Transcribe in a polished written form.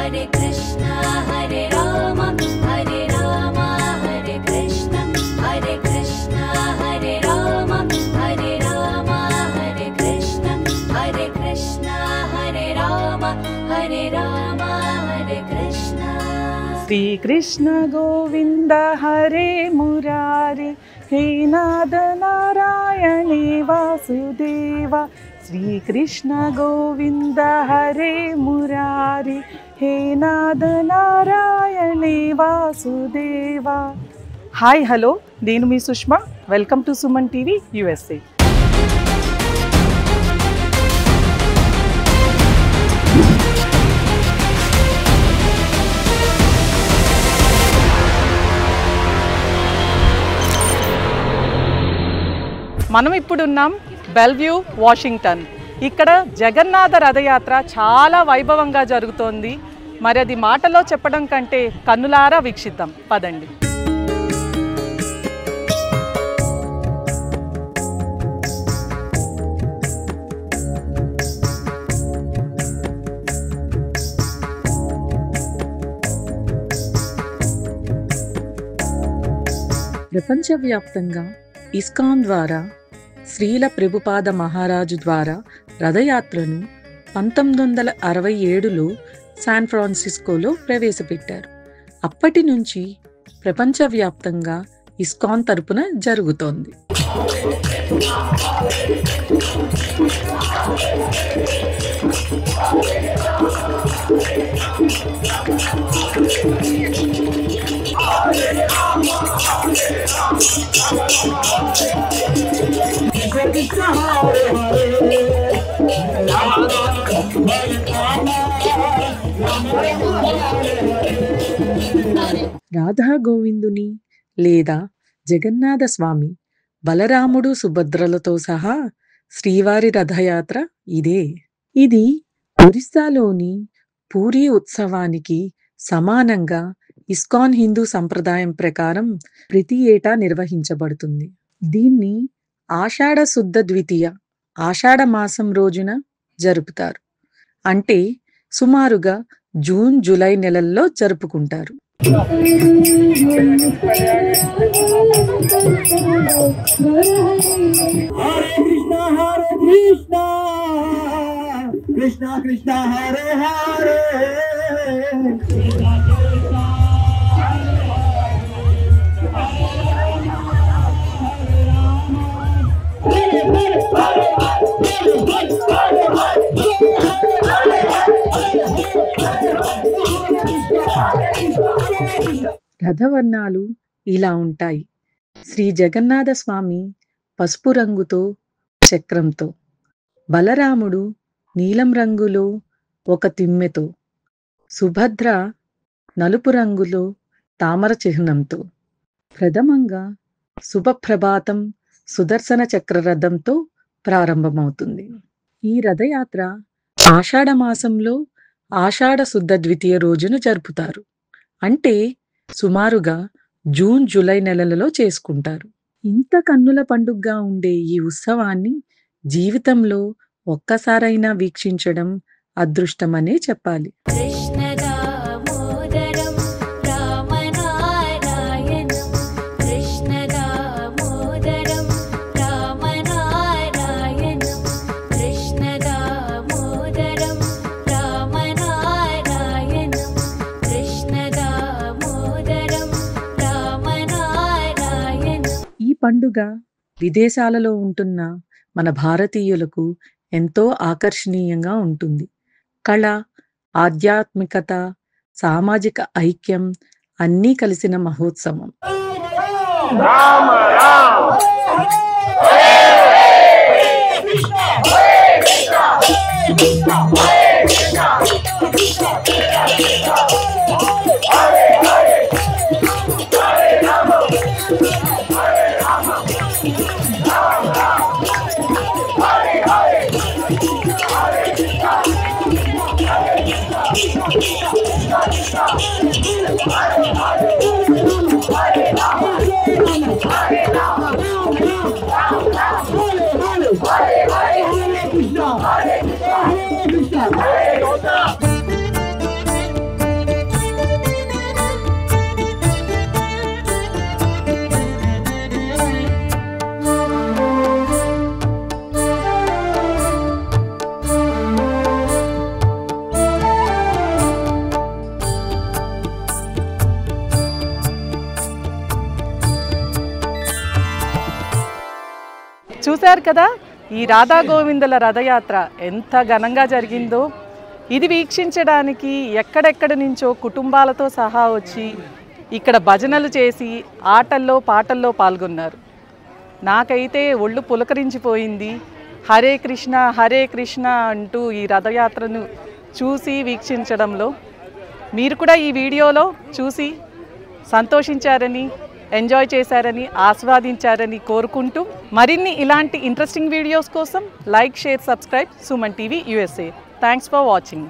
Hare Krishna Hare Rama Hare Krishna Hare Krishna Hare Rama Hare Krishna Hare Rama Hare Krishna. Shri Krishna Govinda Hare Murari He Nada Narayani Vasudeva. Shri Krishna Govinda Hare Murari He Nada Narayani Vasudeva. Hi, hello, నేను మీ Sushma. Welcome to Suman TV USA. మనం ఇప్పుడున్నాం బెల్వ్యూ, Washington. ఇక్కడ జగన్నాథ రథయాత్ర చాలా వైభవంగా జరుగుతోంది. మరి అది మాటలో చెప్పడం కంటే కన్నులారా వీక్షిద్దాం, పదండి. ప్రపంచవ్యాప్తంగా ఇస్కాన్ ద్వారా శ్రీల ప్రభుపాద మహారాజు ద్వారా రథయాత్రను 1967లో శాన్ ఫ్రాన్సిస్కోలో ప్రవేశపెట్టారు. అప్పటి నుంచి ప్రపంచవ్యాప్తంగా ఇస్కాన్ తరపున జరుగుతోంది. రాధా గోవిందుని లేదా జగన్నాథ స్వామి, బలరాముడు, సుభద్రలతో సహా శ్రీవారి రథయాత్ర ఇదే. ఇది ఒరిస్సాలోని పూరీ ఉత్సవానికి సమానంగా ఇస్కాన్ హిందూ సంప్రదాయం ప్రకారం ప్రతి ఏటా నిర్వహించబడుతుంది. దీన్ని ఆషాఢ శుద్ధ ద్వితీయ, ఆషాఢ మాసం రోజున జరుపుతారు. అంటే సుమారుగా జూన్, జూలై నెలల్లో జరుపుకుంటారు. కృష్ణ కృష్ణ హరే హరే రథవర్ణాలు ఇలా ఉంటాయి. శ్రీ జగన్నాథ స్వామి పసుపు రంగుతో చక్రంతో, బలరాముడు నీలం రంగులో ఒక తిమ్మెతో, సుభద్ర నలుపు రంగులో తామర చిహ్నంతో. ప్రథమంగా శుభప్రభాతం సుదర్శన చక్రరథంతో ప్రారంభమవుతుంది. ఈ రథయాత్ర ఆషాఢ మాసంలో ఆషాఢ శుద్ధ ద్వితీయ రోజున జరుపుతారు. అంటే సుమారుగా జూన్, జూలై నెలలలో చేసుకుంటారు. ఇంత కన్నుల పండుగగా ఉండే ఈ ఉత్సవాన్ని జీవితంలో ఒక్కసారైనా వీక్షించడం అదృష్టమనే చెప్పాలి. ఈ పండుగ విదేశాలలో ఉంటున్న మన భారతీయులకు ఎంతో ఆకర్షణీయంగా ఉంటుంది. కళ, ఆధ్యాత్మికత, సామాజిక ఐక్యం అన్నీ కలిసిన మహోత్సవం. చూశారు కదా ఈ రాధా గోవిందుల రథయాత్ర ఎంత ఘనంగా జరిగిందో. ఇది వీక్షించడానికి ఎక్కడెక్కడి నుంచో కుటుంబాలతో సహా వచ్చి ఇక్కడ భజనలు చేసి ఆటల్లో పాటల్లో పాల్గొన్నారు. నాకైతే ఒళ్ళు పులకరించిపోయింది. హరే కృష్ణ అంటూ ఈ రథయాత్రను చూసి వీక్షించడంలో. మీరు కూడా ఈ వీడియోలో చూసి సంతోషించారని, ఎంజాయ్ చేశారని, ఆస్వాదించారని కోరుకుంటూ మరిన్ని ఇలాంటి ఇంట్రెస్టింగ్ వీడియోస్ కోసం like, share, subscribe Suman TV USA. Thanks for watching.